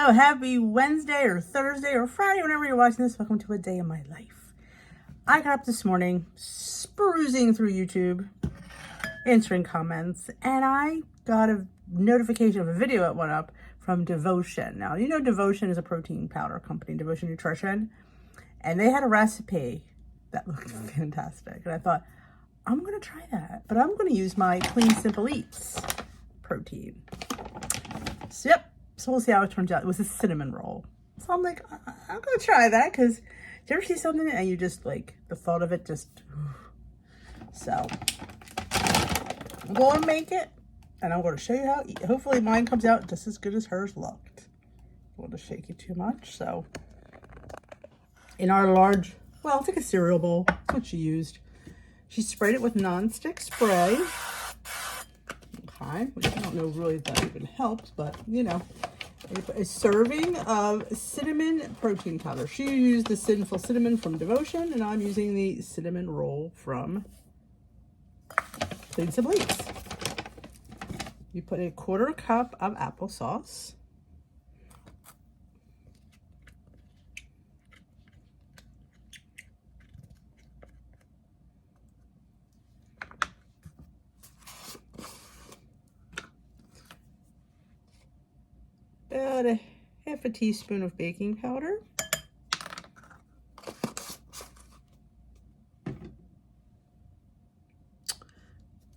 Hello, happy Wednesday or Thursday or Friday, whenever you're watching this. Welcome to a day in my life. I got up this morning, perusing through YouTube, answering comments, and I got a notification of a video that went up from Devotion. Now, you know Devotion is a protein powder company, Devotion Nutrition, and they had a recipe that looked fantastic. And I thought, I'm going to try that, but I'm going to use my Clean Simple Eats protein. So, yep. So we'll see how it turns out. It was a cinnamon roll. So I'm like, I'm going to try that because do you ever see something and you just like, the thought of it just, so I'm going to make it and I'm going to show you how, hopefully mine comes out just as good as hers looked. I don't want to shake it too much. So in our large, well, it's like a cereal bowl. That's what she used. She sprayed it with nonstick spray. Okay, which I don't know really if that even helps, but you know, a serving of cinnamon protein powder. She used the Sinful Cinnamon from Devotion, and I'm using the cinnamon roll from Clean Simple Eats. You put a 1/4 cup of applesauce. About a 1/2 teaspoon of baking powder.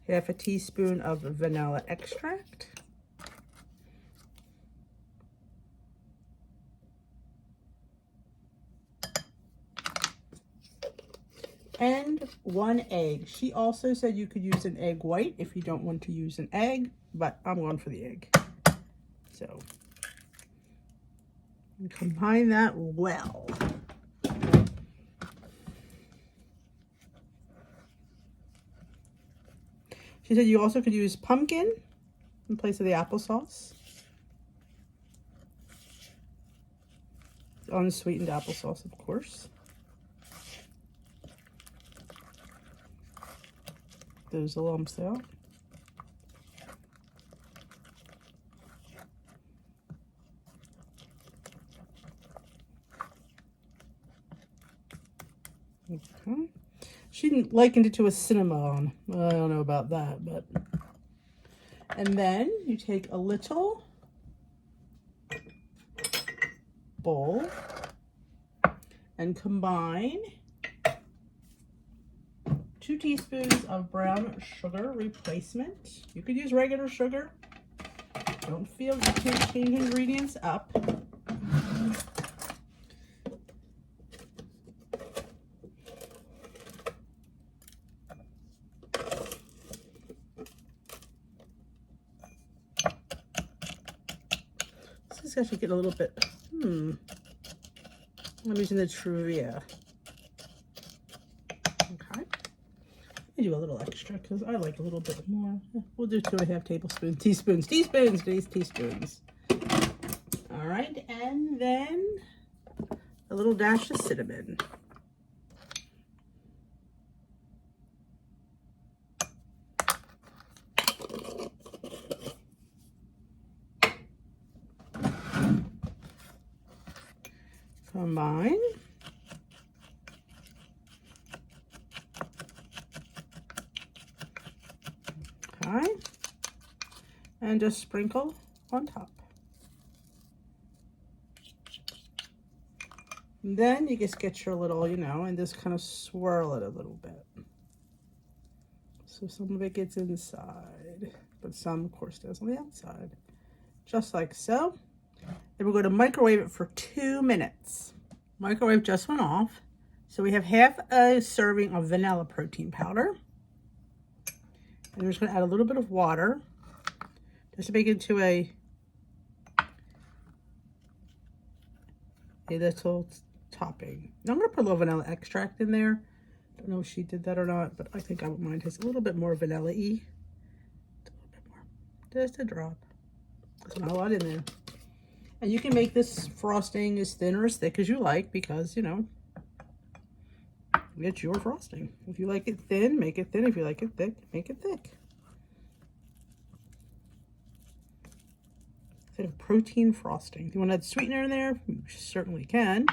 Half a teaspoon of vanilla extract. And 1 egg. She also said you could use an egg white if you don't want to use an egg, but I'm going for the egg. So combine that well. She said you also could use pumpkin in place of the applesauce. Unsweetened applesauce, of course. Those lumps out. Okay. She likened it to a cinnamon. I don't know about that, but. And then you take a little bowl and combine 2 teaspoons of brown sugar replacement. You could use regular sugar. Don't feel you can't change ingredients up. This is actually getting a little bit, I'm using the Truvia. Okay. I do a little extra because I like a little bit more. We'll do 2.5 teaspoons. All right, and then a little dash of cinnamon. Combine. Okay. And just sprinkle on top. And then you just get your little, you know, and just kind of swirl it a little bit. So some of it gets inside, but some, of course, does on the outside. Just like so. Then we're going to microwave it for 2 minutes. Microwave just went off. So we have 1/2 a serving of vanilla protein powder. And we're just going to add a little bit of water just to make it into a little topping. Now I'm going to put a little vanilla extract in there. Don't know if she did that or not, but I think I wouldn't mind. It's a little bit more vanilla-y. A little bit more. Just a drop. There's not a lot in there. And you can make this frosting as thin or as thick as you like because, you know, it's your frosting. If you like it thin, make it thin. If you like it thick, make it thick. bit of protein frosting. If you want to add sweetener in there, you certainly can.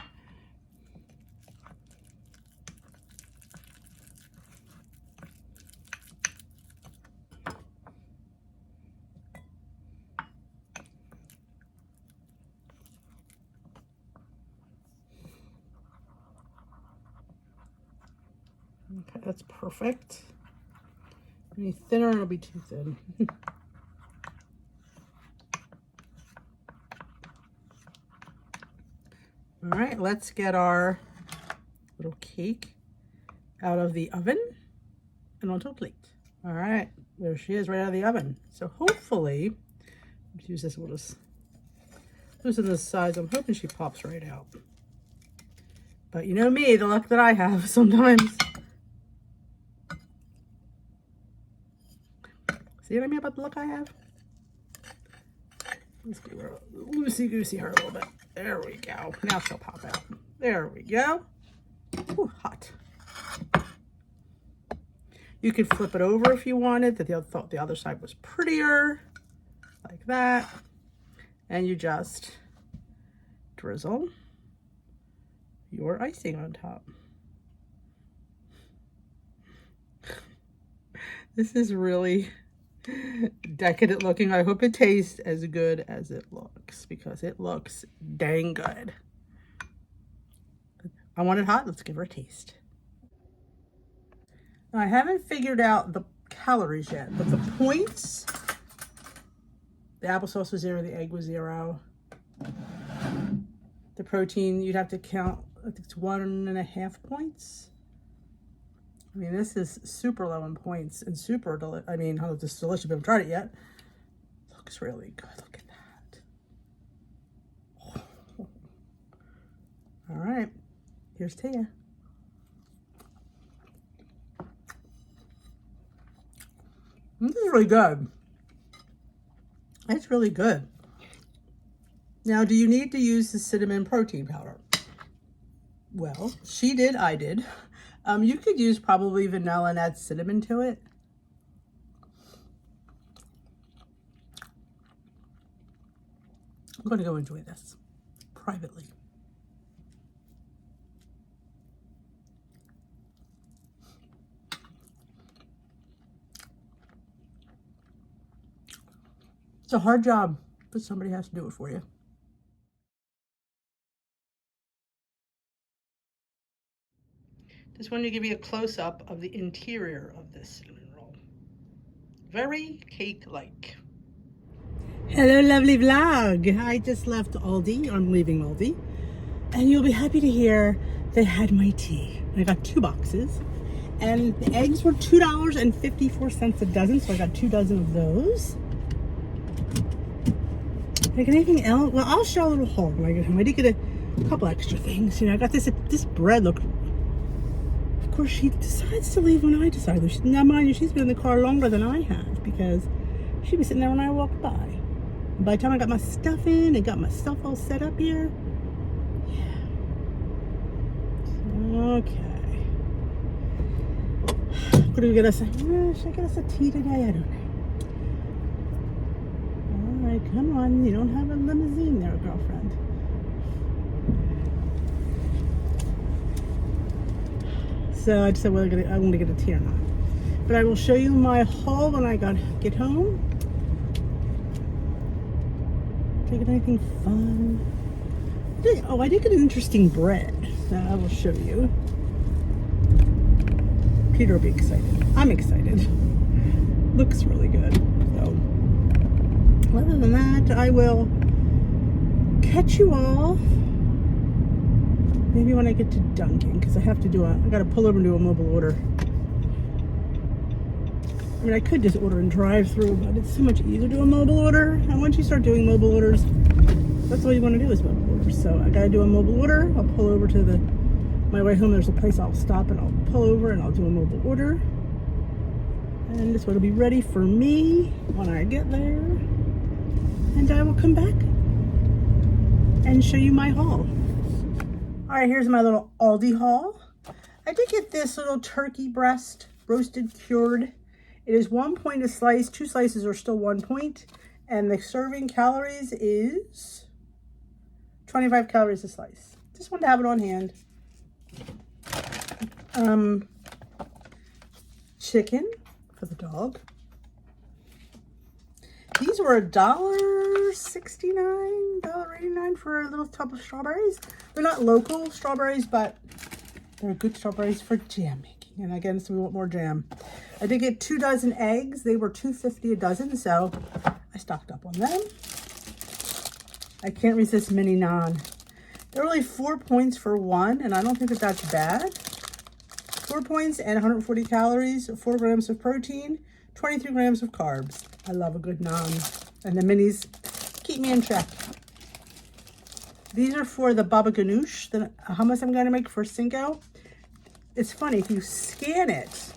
Okay, that's perfect. Any thinner, it'll be too thin. All right, let's get our little cake out of the oven and onto a plate. All right, there she is right out of the oven. So hopefully, let's use this, we'll just loosen the sides. I'm hoping she pops right out. But you know me, the luck that I have sometimes. See what I mean about the luck I have? Let's give her loosey-goosey her a little bit. There we go. Now she'll pop out. There we go. Ooh, hot. You could flip it over if you wanted, that you thought the other side was prettier. Like that. And you just drizzle your icing on top. This is really decadent looking. I hope it tastes as good as it looks, because it looks dang good. I want it hot. Let's give her a taste. Now, I haven't figured out the calories yet, but the points, the applesauce was 0, the egg was 0. The protein, you'd have to count, I think it's 1.5 points. I mean, this is super low in points and super delicious. I mean, this is delicious, but I haven't tried it yet. Looks really good. Look at that. Oh. All right, here's to you. This is really good. It's really good. Now, do you need to use the cinnamon protein powder? Well, she did, I did. You could use probably vanilla and add cinnamon to it. I'm going to go enjoy this privately. It's a hard job, but somebody has to do it for you. Just wanted to give you a close-up of the interior of this cinnamon roll. Very cake-like. Hello, lovely vlog. I just left Aldi. I'm leaving Aldi. And you'll be happy to hear they had my tea. I got 2 boxes. And the eggs were $2.54 a dozen, so I got 2 dozen of those. Did I get anything else? Well, I'll show a little haul when I get home. I did get a couple extra things. You know, I got this bread looked. Of course, she decides to leave when I decide. Now, mind you, she's been in the car longer than I have, because she was sitting there when I walked by. And by the time I got my stuff in and got my stuff all set up here, yeah. Okay. What do we get us? Should I get us a tea today? I don't know. All right, come on. You don't have a limousine there, girlfriend. So I decided whether I want to get a tea or not. But I will show you my haul when I get home. Did I get anything fun? I did get an interesting bread that I will show you. Peter will be excited. I'm excited. Looks really good. So, other than that, I will catch you all maybe when I get to Dunkin', because I have to I got to pull over and do a mobile order. I mean, I could just order and drive through, but it's so much easier to do a mobile order. And once you start doing mobile orders, that's all you want to do is mobile orders. So I got to do a mobile order. I'll pull over to my way home. There's a place I'll stop and I'll pull over and I'll do a mobile order. And this will be ready for me when I get there. And I will come back and show you my haul. All right, here's my little Aldi haul. I did get this little turkey breast, roasted, cured. It is 1 point a slice. 2 slices are still 1 point. And the serving calories is 25 calories a slice. Just wanted to have it on hand. Chicken for the dog. These were $1.69, $1.89 for a little tub of strawberries. They're not local strawberries, but they're good strawberries for jam making. And again, so we want more jam. I did get 2 dozen eggs. They were $2.50 a dozen, so I stocked up on them. I can't resist mini naan. They're only 4 points for one, and I don't think that that's bad. 4 points and 140 calories, 4 grams of protein, 23 grams of carbs. I love a good naan. And the minis keep me in check. These are for the baba ganoush, the hummus I'm going to make for Cinco. It's funny, if you scan it,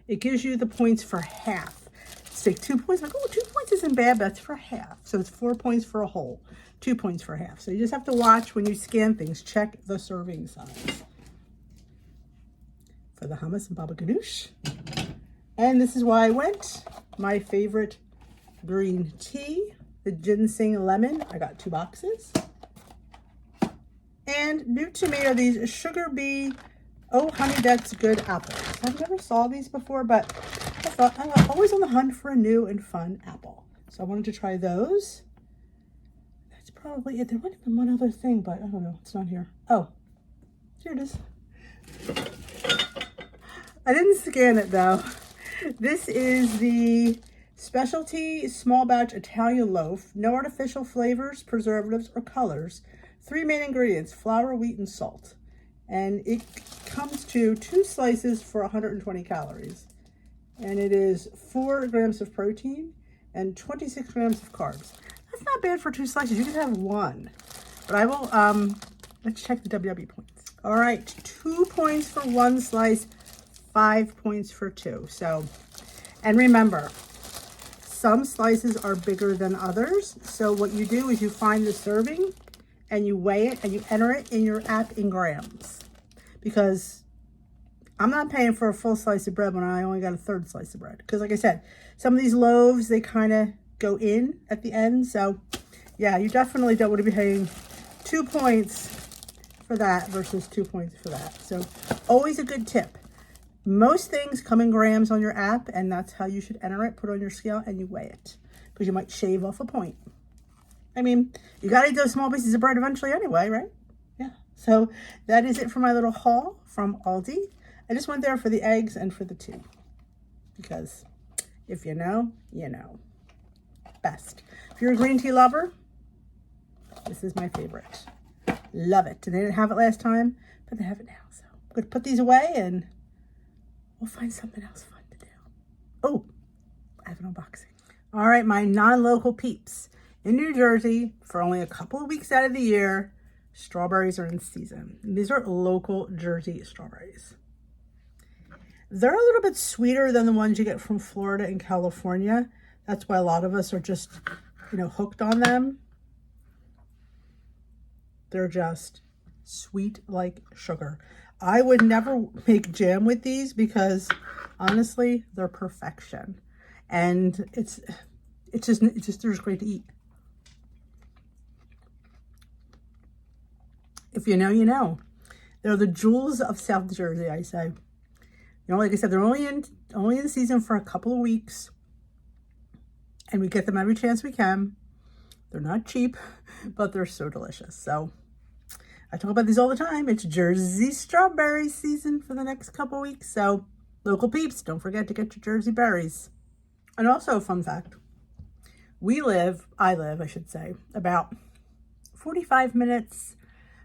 it gives you the points for half. It's like 2 points. I'm like, oh, 2 points isn't bad, but that's for half. So it's 4 points for a whole, 2 points for half. So you just have to watch when you scan things. Check the serving size. For the hummus and baba ganoush. And this is why I went. My favorite green tea, the ginseng lemon. I got 2 boxes. And new to me are these Sugar Bee Oh Honey That's Good apples. I've never saw these before, but I thought I'm always on the hunt for a new and fun apple. So I wanted to try those. That's probably it. There might have been one other thing, but I don't know. It's not here. Oh, here it is. I didn't scan it though. This is the specialty small batch Italian loaf. No artificial flavors, preservatives, or colors. 3 main ingredients: flour, wheat, and salt. And it comes to 2 slices for 120 calories. And it is 4 grams of protein and 26 grams of carbs. That's not bad for 2 slices. You can have 1. But I will, let's check the WW points. All right, 2 points for 1 slice, 5 points for 2. So, and remember, some slices are bigger than others. So what you do is you find the serving and you weigh it and you enter it in your app in grams. Because I'm not paying for a full slice of bread when I only got a 1/3 slice of bread. Because like I said, some of these loaves, they kind of go in at the end. So yeah, you definitely don't want to be paying 2 points for that versus 2 points for that. So always a good tip. Most things come in grams on your app, and that's how you should enter it. Put it on your scale and you weigh it, because you might shave off a point. I mean, you got to eat those small pieces of bread eventually anyway, right? Yeah. So that is it for my little haul from Aldi. I just went there for the eggs and for the tea, because if you know, you know. Best. If you're a green tea lover, this is my favorite. Love it. And they didn't have it last time, but they have it now. So I'm going to put these away and we'll find something else fun to do. Oh, I have an unboxing. All right, my non-local peeps. In New Jersey, for only a couple of weeks out of the year, strawberries are in season. And these are local Jersey strawberries. They're a little bit sweeter than the ones you get from Florida and California. That's why a lot of us are just, hooked on them. They're just sweet like sugar. I would never make jam with these because honestly, they're perfection. And it's just they're just great to eat. If you know, you know. They're the jewels of South Jersey, I say. Like I said, they're only in season for a couple of weeks. And we get them every chance we can. They're not cheap, but they're so delicious. So I talk about these all the time. It's Jersey strawberry season for the next couple of weeks. So local peeps, don't forget to get your Jersey berries. And also a fun fact. I live, about 45 minutes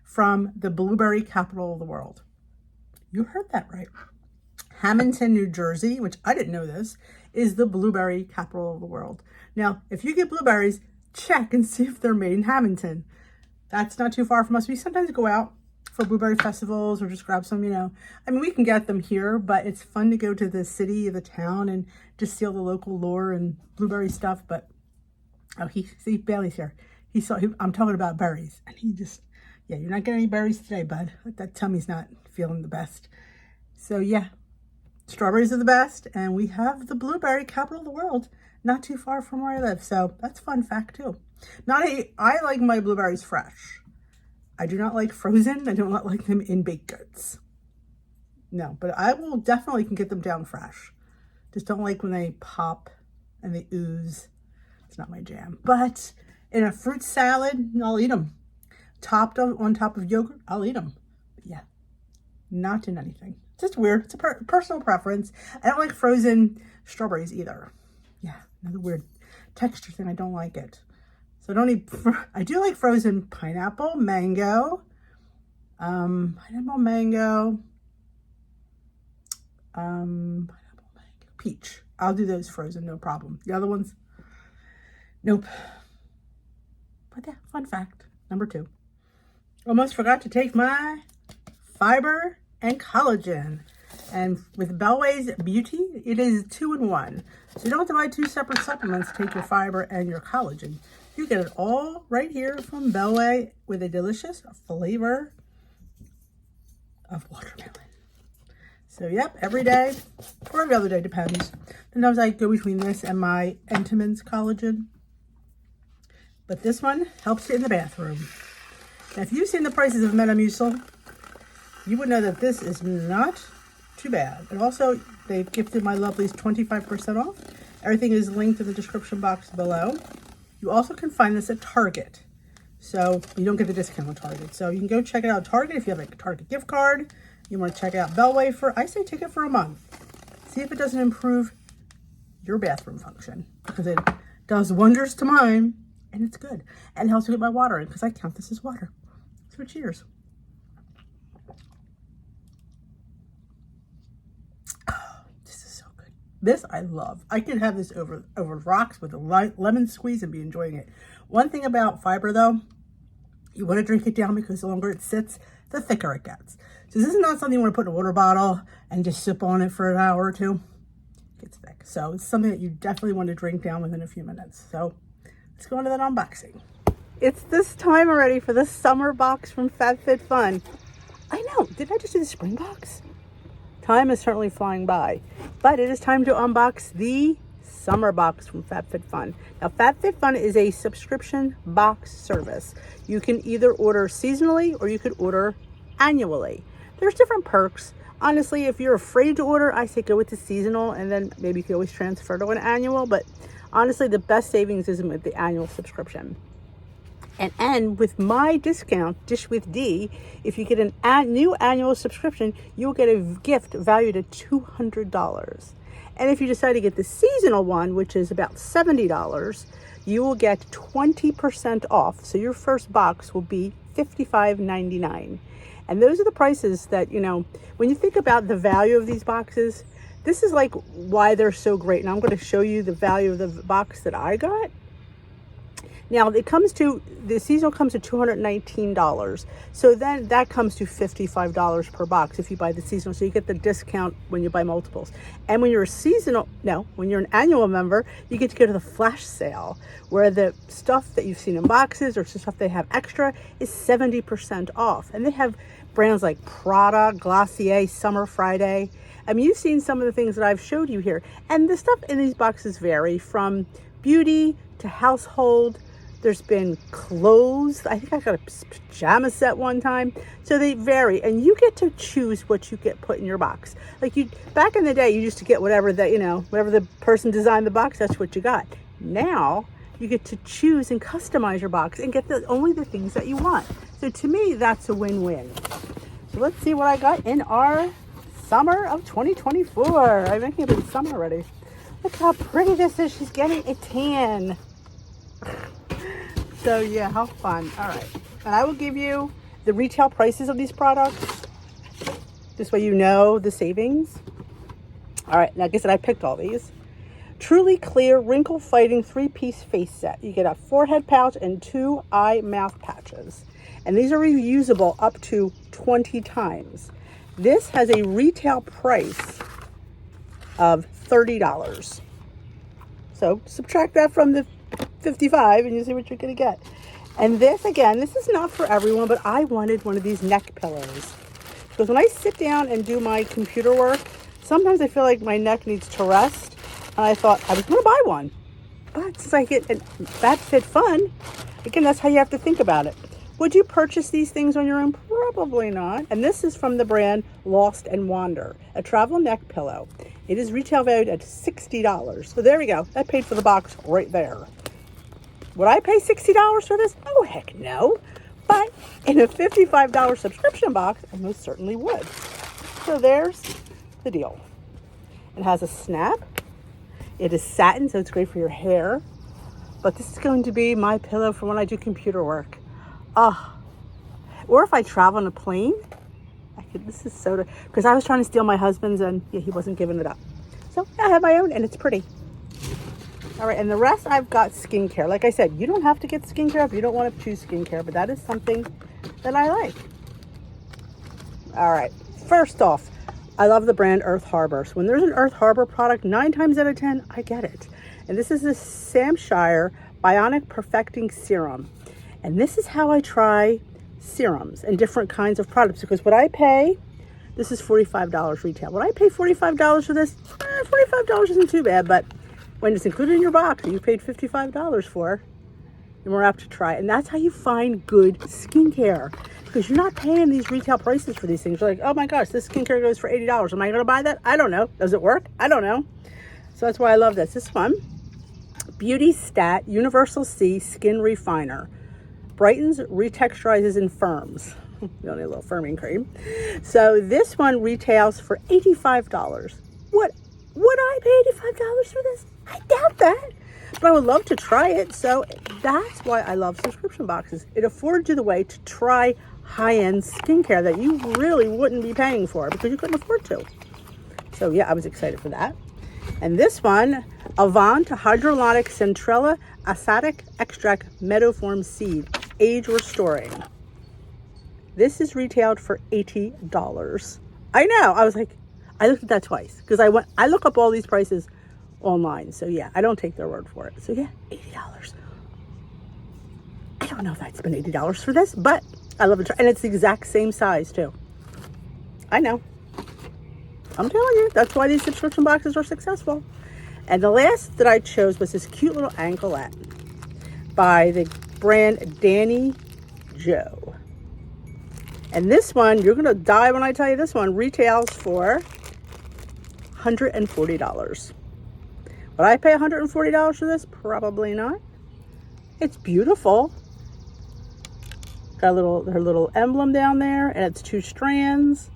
from the blueberry capital of the world. You heard that right. Hamilton, New Jersey, which I didn't know this, is the blueberry capital of the world. Now, if you get blueberries, check and see if they're made in Hamilton. That's not too far from us. We sometimes go out for blueberry festivals or just grab some, I mean, we can get them here, but it's fun to go to the city, the town, and just see all the local lore and blueberry stuff. But, see, Bailey's here. I'm talking about berries. And he just, yeah, you're not getting any berries today, bud. That tummy's not feeling the best. So, yeah, strawberries are the best. And we have the blueberry capital of the world. not too far from where I live. So that's a fun fact too. I like my blueberries fresh. I do not like frozen. I do not like them in baked goods. No, but I will definitely can get them down fresh. Just don't like when they pop and they ooze. It's not my jam. But in a fruit salad, I'll eat them. Topped on top of yogurt, I'll eat them. But yeah, not in anything. It's just weird. It's a personal preference. I don't like frozen strawberries either. Yeah, another weird texture thing. I don't like it. So I don't eat, I do like frozen pineapple, mango, peach. I'll do those frozen, no problem. The other ones, nope. But yeah, fun fact, number 2. Almost forgot to take my fiber and collagen. And with Bellway's Beauty, it is 2-in-1. So you don't have to buy 2 separate supplements to take your fiber and your collagen. You get it all right here from Bellway with a delicious flavor of watermelon. So yep, every day or every other day, depends. Sometimes I go between this and my Entenmann's collagen. But this one helps you in the bathroom. Now, if you've seen the prices of Metamucil, you would know that this is not too bad. And also, they've gifted my lovelies 25% off. Everything is linked in the description box below. You also can find this at Target. So you don't get the discount on Target. So you can go check it out at Target if you have like a Target gift card. You want to check out Bellway for, I say take it for a month. See if it doesn't improve your bathroom function. Because it does wonders to mine. And it's good. And it helps me get my water in because I count this as water. So cheers. Oh, this is so good. This I love. I could have this over rocks with a lemon squeeze and be enjoying it. One thing about fiber though, you want to drink it down because the longer it sits, the thicker it gets. So this is not something you want to put in a water bottle and just sip on it for an hour or two. It gets thick. So it's something that you definitely want to drink down within a few minutes. So let's go into that unboxing. It's this time already for the summer box from Fab Fit Fun. I know, did I just do the spring box? Time is certainly flying by, but it is time to unbox the summer box from Fab Fit Fun. Now, Fab Fit Fun is a subscription box service. You can either order seasonally or you could order annually. There's different perks. Honestly, if you're afraid to order, I say go with the seasonal and then maybe you can always transfer to an annual, but honestly, the best savings is with the annual subscription. And with my discount, DISHWITHDEE, if you get a new annual subscription, you'll get a gift valued at $200. And if you decide to get the seasonal one, which is about $70, you will get 20% off. So your first box will be $55.99. And those are the prices that, you know, when you think about the value of these boxes, this is like why they're so great. And I'm going to show you the value of the box that I got. Now the seasonal comes to $219. So then that comes to $55 per box if you buy the seasonal. So you get the discount when you buy multiples. And when you're when you're an annual member, you get to go to the flash sale where the stuff that you've seen in boxes or stuff they have extra is 70% off. And they have brands like Prada, Glossier, Summer Friday. I mean, you've seen some of the things that I've showed you here. And the stuff in these boxes vary from beauty to household. There's been clothes. I think I got a pajama set one time. So they vary, and you get to choose what you get put in your box. Like back in the day, you used to get whatever the person designed the box, that's what you got. Now you get to choose and customize your box and get only the things that you want. So to me, that's a win-win. So let's see what I got in our summer of 2024. I think it's summer already. Look how pretty this is. She's getting a tan. So yeah, how fun. All right. And I will give you the retail prices of these products. This way you know the savings. All right. Now, like I said, I picked all these. Truly Clear Wrinkle Fighting 3-piece face set. You get a forehead pouch and 2 eye mouth patches. And these are reusable up to 20 times. This has a retail price of $30. So subtract that from the 55 and you see what you're going to get. And this, again, this is not for everyone, but I wanted one of these neck pillows. Because when I sit down and do my computer work, sometimes I feel like my neck needs to rest. And I thought I was going to buy one. But since I get Fab Fit Fun, again, that's how you have to think about it. Would you purchase these things on your own? Probably not. And this is from the brand Lost and Wander, a travel neck pillow. It is retail valued at $60. So there we go. That paid for the box right there. Would I pay $60 for this? Oh, heck no. But in a $55 subscription box, I most certainly would. So there's the deal. It has a snap. It is satin, so it's great for your hair. But this is going to be my pillow for when I do computer work. Or if I travel on a plane, this is so, because I was trying to steal my husband's and yeah, he wasn't giving it up. So I have my own and it's pretty. All right, and the rest I've got skincare. Like I said, you don't have to get skincare if you don't want to choose skincare, but that is something that I like. All right, first off, I love the brand Earth Harbor. So when there's an Earth Harbor product, 9 times out of 10, I get it. And this is the Sam Shire Bionic Perfecting Serum. And this is how I try serums and different kinds of products, because what I pay, this is $45 retail. When I pay $45 for this, $45 isn't too bad, but when it's included in your box and you paid $55 for, then we're apt to try it. And that's how you find good skincare, because you're not paying these retail prices for these things. You're like, oh my gosh, this skincare goes for $80. Am I going to buy that? I don't know. Does it work? I don't know. So that's why I love this. This one, Beauty Stat Universal C Skin Refiner. Brightens, retexturizes, and firms. You don't need a little firming cream. So this one retails for $85. What? Would I pay $85 for this? I doubt that. But I would love to try it. So that's why I love subscription boxes. It affords you the way to try high-end skincare that you really wouldn't be paying for because you couldn't afford to. So yeah, I was excited for that. And this one, Avant Hydrolonic Centrella Acetic Extract Meadowform Seed, Age Restoring. This is retailed for $80. I know. I was like, I looked at that twice because I look up all these prices online. So yeah, I don't take their word for it. So yeah, $80. I don't know if I'd spend $80 for this, but I love it. And it's the exact same size too. I know. I'm telling you, that's why these subscription boxes are successful. And the last that I chose was this cute little anklet by the brand Danny Joe. And this one, you're going to die when I tell you, this one retails for $140. Would I pay $140 for this? Probably not. It's beautiful. Got her little emblem down there, and it's 2 strands.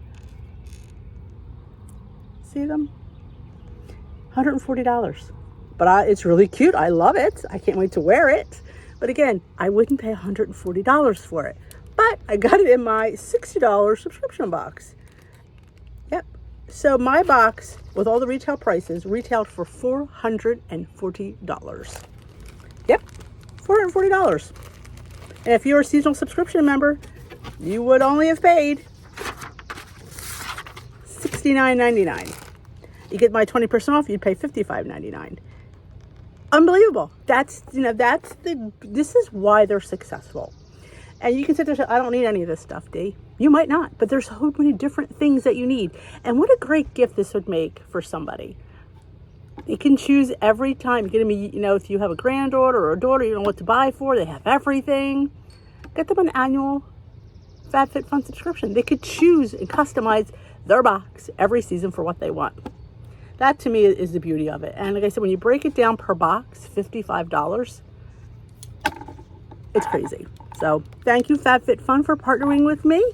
See them? $140. But it's really cute. I love it. I can't wait to wear it. But again, I wouldn't pay $140 for it. But I got it in my $60 subscription box. Yep. So my box, with all the retail prices, retailed for $440. Yep, $440. And if you're a seasonal subscription member, you would only have paid $69.99. You get my 20% off, you'd pay $55.99. Unbelievable. This is why they're successful. And you can sit there and say, I don't need any of this stuff, Dee. You might not, but there's so many different things that you need. And what a great gift this would make for somebody. You can choose every time. You're going to be, if you have a granddaughter or a daughter, you don't know what to buy for. They have everything. Get them an annual Fab Fit Fun subscription. They could choose and customize their box every season for what they want. That to me is the beauty of it. And like I said, when you break it down per box, $55, it's crazy. So thank you, Fab Fit Fun, for partnering with me.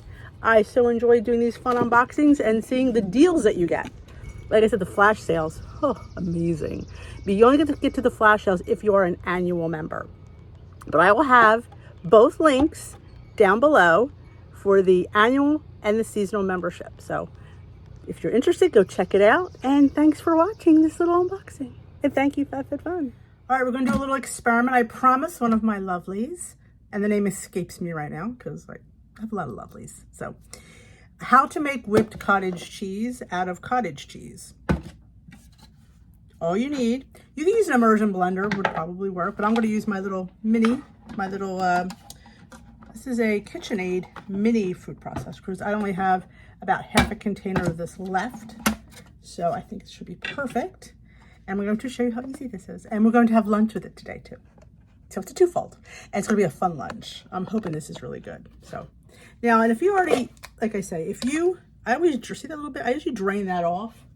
I so enjoy doing these fun unboxings and seeing the deals that you get. Like I said, the flash sales, amazing. But you only get to the flash sales if you are an annual member. But I will have both links down below for the annual and the seasonal membership. So if you're interested, go check it out. And thanks for watching this little unboxing. And thank you, Fab Fit Fun. All right, we're going to do a little experiment. I promise one of my lovelies, and the name escapes me right now because I have a lot of lovelies. So, how to make whipped cottage cheese out of cottage cheese. All you need, you can use an immersion blender, would probably work, but I'm going to use my little this is a KitchenAid mini food processor because I only have about half a container of this left. So I think it should be perfect. And we're going to show you how easy this is. And we're going to have lunch with it today too. So it's a twofold. And it's going to be a fun lunch. I'm hoping this is really good. So now, and if you already, like I say, I always see that a little bit. I usually drain that off.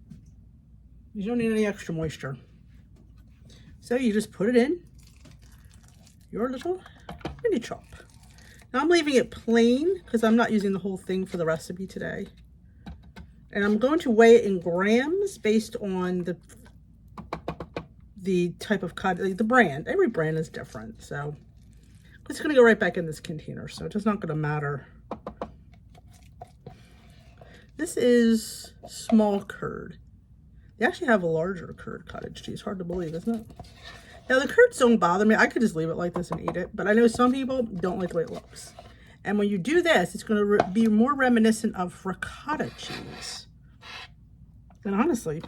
You don't need any extra moisture. So you just put it in your little mini chop. Now I'm leaving it plain because I'm not using the whole thing for the recipe today. And I'm going to weigh it in grams based on the type of cut, like the brand. Every brand is different. So it's going to go right back in this container. So it's not going to matter. This is small curd. They actually have a larger curd cottage cheese. Hard to believe, isn't it? Now, the curds don't bother me. I could just leave it like this and eat it. But I know some people don't like the way it looks. And when you do this, it's going to be more reminiscent of ricotta cheese. And honestly,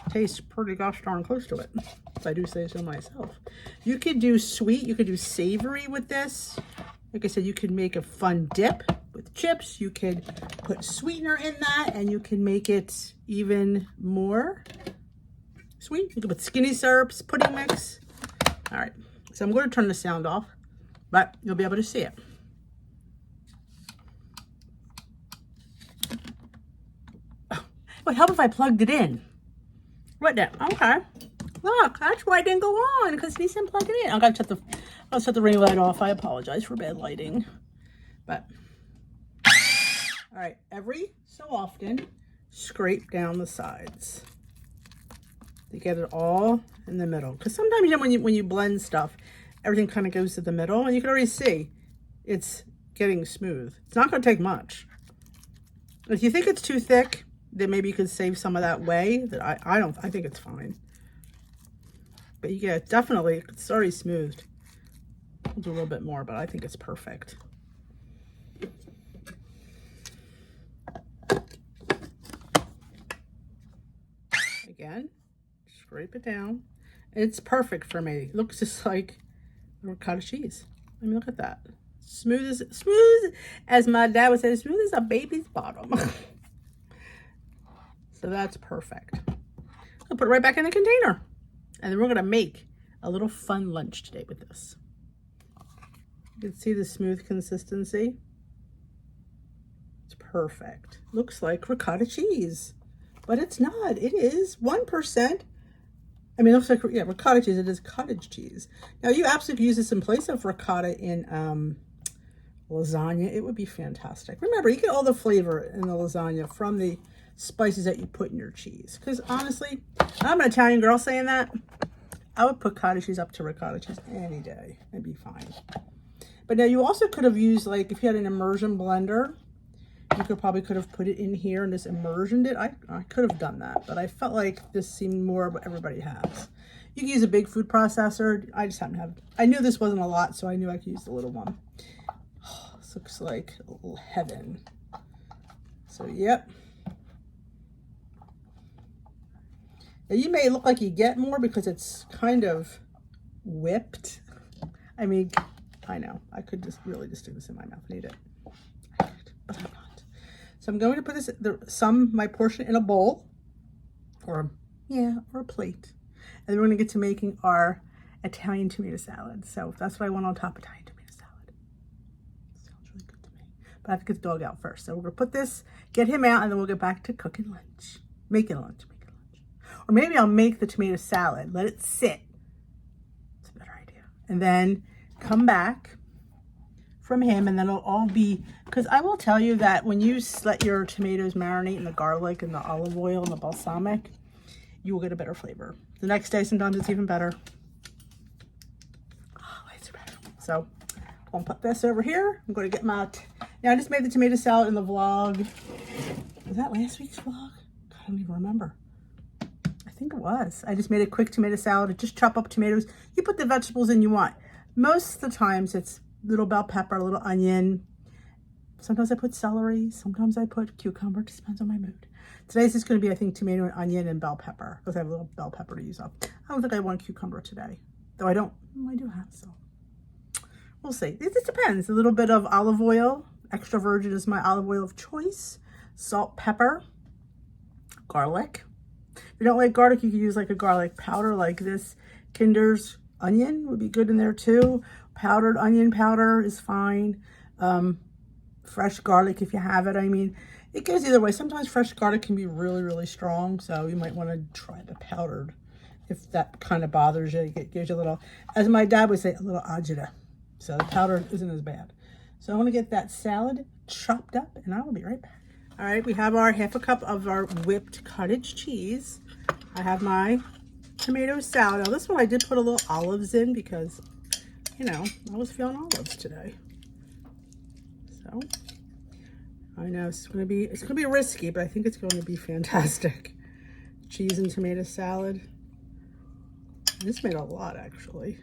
tastes pretty gosh darn close to it, if I do say so myself. You could do sweet. You could do savory with this. Like I said, you could make a fun dip with chips. You could put sweetener in that, and you can make it even more sweet. You can put skinny syrups, pudding mix. All right, so I'm going to turn the sound off, but you'll be able to see it. Oh, it would help if I plugged it in. Right there. Okay. Look, that's why it didn't go on, because he didn't plug it in. I'll shut the ring light off. I apologize for bad lighting. But, all right, every so often, scrape down the sides to get it all in the middle. Because sometimes, you know, when you blend stuff, everything kind of goes to the middle, and you can already see it's getting smooth. It's not going to take much. If you think it's too thick, then maybe you could save some of that whey. I think it's fine. But yeah, definitely, it's already smoothed. I'll do a little bit more, but I think it's perfect. Again, scrape it down. It's perfect for me. It looks just like ricotta cheese. I mean, look at that. Smooth as my dad would say, smooth as a baby's bottom. So that's perfect. I'll put it right back in the container. And then we're going to make a little fun lunch today with this. You can see the smooth consistency. It's perfect. Looks like ricotta cheese, but it's not. It is 1%. I mean, it looks like, yeah, ricotta cheese. It is cottage cheese. Now, you absolutely use this in place of ricotta in lasagna. It would be fantastic. Remember, you get all the flavor in the lasagna from the spices that you put in your cheese. Because honestly, I'm an Italian girl saying that, I would put cottage cheese up to ricotta cheese any day. It'd be fine. But now you also could have used, like, if you had an immersion blender, you could have put it in here and just immersioned it. I could have done that, but I felt like this seemed more what everybody has. You can use a big food processor. I just happen to have, I knew this wasn't a lot, so I knew I could use the little one. Oh, this looks like a little heaven. So, yep. Now, you may look like you get more because it's kind of whipped. I mean, I know. I could just really just stick this in my mouth and eat it. I could, but I'm not. So I'm going to put this, my portion in a bowl or a plate. And then we're going to get to making our Italian tomato salad. So that's what I want on top of Italian tomato salad. Sounds really good to me. But I have to get the dog out first. So we're going to put this, get him out, and then we'll get back to cooking lunch. Making lunch. Or maybe I'll make the tomato salad, let it sit. It's a better idea. And then come back from him, and then it'll all be, because I will tell you that when you let your tomatoes marinate in the garlic and the olive oil and the balsamic, you will get a better flavor. The next day, sometimes it's even better. Always better. So I'm going to put this over here. I'm going to get my, now I just made the tomato salad in the vlog. Was that last week's vlog? I don't even remember. I think it was. I just made a quick tomato salad. I just chop up tomatoes. You put the vegetables in you want. Most of the times it's little bell pepper, a little onion. Sometimes I put celery. Sometimes I put cucumber. It just depends on my mood. Today's just going to be, I think, tomato and onion and bell pepper, because I have a little bell pepper to use up. I don't think I want cucumber today, though I do have, so we'll see. It just depends. A little bit of olive oil. Extra virgin is my olive oil of choice. Salt, pepper, garlic. If you don't like garlic, you could use like a garlic powder like this. Kinder's onion would be good in there too. Powdered onion powder is fine. Fresh garlic if you have it. I mean, it goes either way. Sometimes fresh garlic can be really, really strong, so you might want to try the powdered if that kind of bothers you. It gives you a little, as my dad would say, a little agita. So the powdered isn't as bad. So I want to get that salad chopped up, and I will be right back. All right, we have our half a cup of our whipped cottage cheese. I have my tomato salad. Now this one I did put a little olives in because, you know, I was feeling olives today. So I know it's gonna be risky, but I think it's going to be fantastic. Cheese and tomato salad. This made a lot actually.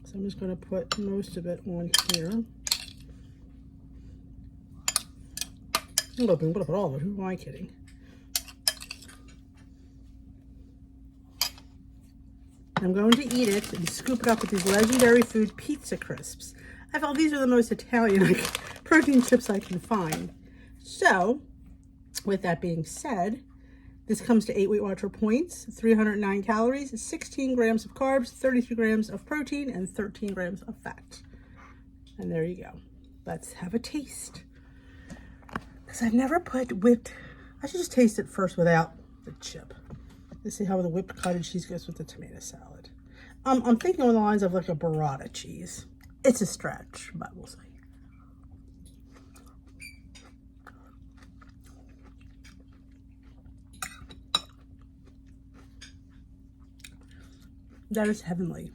So I'm just gonna put most of it on here. I'm gonna put all of it. Who am I kidding? I'm going to eat it and scoop it up with these legendary food pizza crisps. I felt these are the most Italian protein chips I can find. So, with that being said, this comes to 8 Weight Watcher points, 309 calories, 16 grams of carbs, 33 grams of protein, and 13 grams of fat. And there you go. Let's have a taste. Because I've never put whipped, I should just taste it first without the chip. Let's see how the whipped cottage cheese goes with the tomato salad. I'm thinking on the lines of like a burrata cheese. It's a stretch, but we'll see. That is heavenly.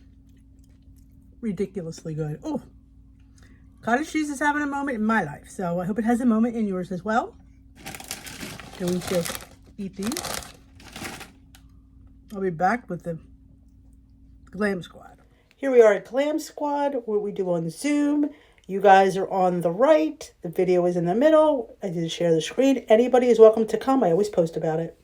Ridiculously good. Oh, cottage cheese is having a moment in my life, so I hope it has a moment in yours as well. Going to eat these. I'll be back with the Glam Squad. Here we are at Glam Squad, what we do on Zoom. You guys are on the right. The video is in the middle. I did share the screen. Anybody is welcome to come. I always post about it.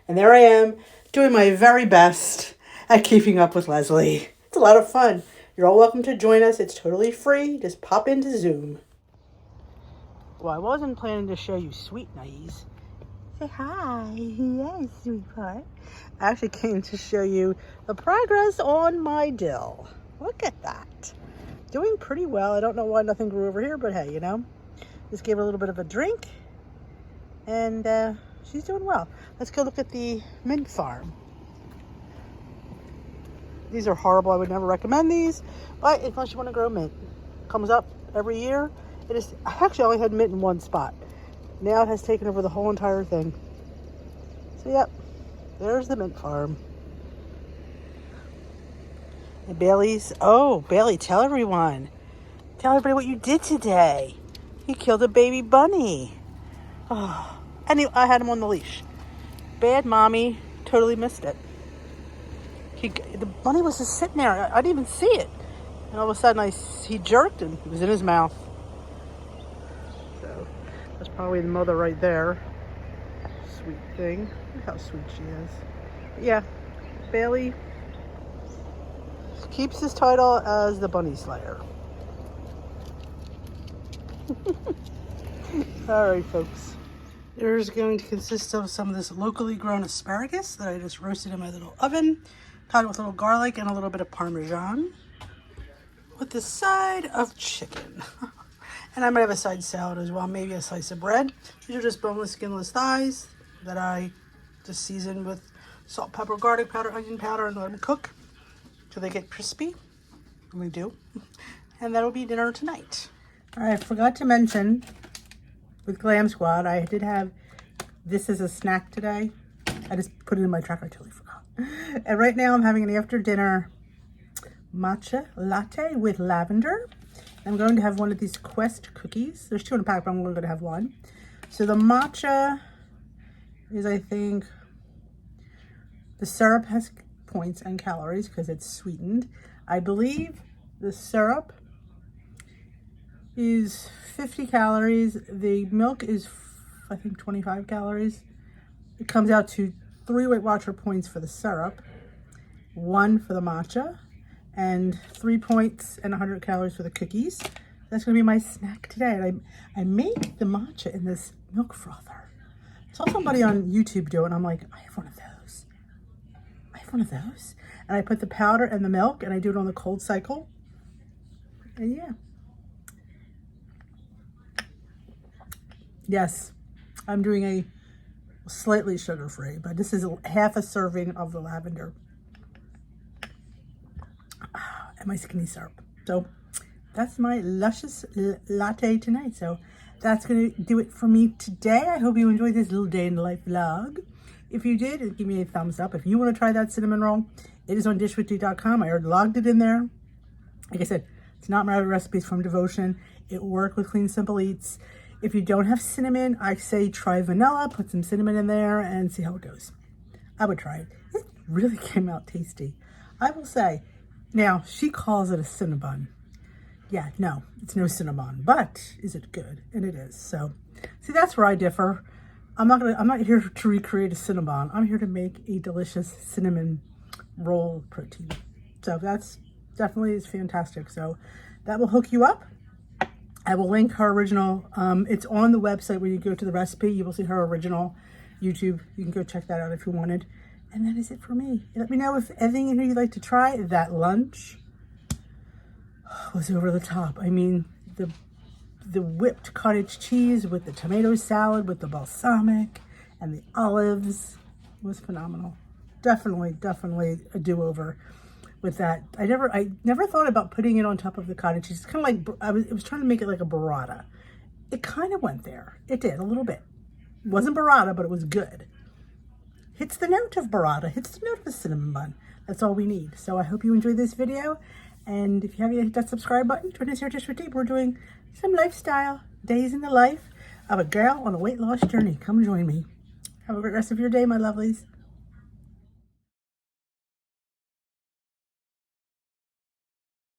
And there I am, doing my very best at keeping up with Leslie. It's a lot of fun. You're all welcome to join us. It's totally free. Just pop into Zoom. Well, I wasn't planning to show you Sweet Nice. Say hi. Yes, sweetheart. I actually came to show you the progress on my dill. Look at that. Doing pretty well. I don't know why nothing grew over here, but hey, you know. Just gave her a little bit of a drink. And she's doing well. Let's go look at the mint farm. These are horrible. I would never recommend these. But unless you want to grow mint. Comes up every year. It is. I actually only had mint in one spot. Now it has taken over the whole entire thing. So yep, there's the mint farm. And Bailey's, oh, Bailey, tell everyone. Tell everybody what you did today. You killed a baby bunny. Oh, and I had him on the leash. Bad mommy, totally missed it. The bunny was just sitting there. I didn't even see it. And all of a sudden he jerked and it was in his mouth. So that's probably the mother right there. Sweet thing. Look how sweet she is. But yeah, Bailey keeps his title as the bunny slayer. All right, folks. There's going to consist of some of this locally grown asparagus that I just roasted in my little oven. Topped with a little garlic and a little bit of Parmesan. With the side of chicken. And I might have a side salad as well, maybe a slice of bread. These are just boneless, skinless thighs that I just season with salt, pepper, garlic powder, onion powder, and let them cook till they get crispy. And we do. And that'll be dinner tonight. All right, I forgot to mention, with Glam Squad, I did have this as a snack today. I just put it in my truck, I totally forgot. And right now I'm having an after dinner matcha latte with lavender. I'm going to have one of these Quest cookies. There's 2 in a pack, but I'm going to have one. So the matcha is, I think, the syrup has points and calories because it's sweetened. I believe the syrup is 50 calories. The milk is, I think, 25 calories. It comes out to 3 Weight Watcher points for the syrup, 1 for the matcha, and 3 points and 100 calories for the cookies. That's going to be my snack today. And I make the matcha in this milk frother. Saw somebody on YouTube do it, and I'm like, I have one of those. I have one of those. And I put the powder and the milk, and I do it on the cold cycle. And yeah. Yes, I'm doing a slightly sugar-free, but this is half a serving of the lavender and my skinny syrup. So that's my luscious latte tonight. So that's going to do it for me today. I hope you enjoyed this little day in the life vlog. If you did, give me a thumbs up. If you want to try that cinnamon roll, it is on DISHWITHDEE.com. I already logged it in there. Like I said, it's not my recipes from devotion. It worked with Clean Simple Eats. If you don't have cinnamon, I say try vanilla, put some cinnamon in there and see how it goes. I would try it. It really came out tasty. I will say, now she calls it a Cinnabon. Yeah, no, it's no Cinnabon, but is it good? And it is. So, see, that's where I differ. I'm not here to recreate a Cinnabon. I'm here to make a delicious cinnamon roll protein. So that's definitely is fantastic. So that will hook you up. I will link her original. It's on the website. When you go to the recipe, you will see her original YouTube. You can go check that out if you wanted. And that is it for me. Let me know if anything in here you'd like to try. That lunch was over the top. I mean, the whipped cottage cheese with the tomato salad, with the balsamic and the olives was phenomenal. Definitely a do-over with that. I never thought about putting it on top of the cottage cheese. It's kind of like, I was trying to make it like a burrata. It kind of went there. It did, a little bit. It wasn't burrata, but it was good. Hits the note of burrata, hits the note of a cinnamon bun. That's all we need. So I hope you enjoyed this video. And if you haven't hit that subscribe button, join us here at DISHWITHDEE. We're doing some lifestyle days in the life of a girl on a weight loss journey. Come join me. Have a great rest of your day, my lovelies.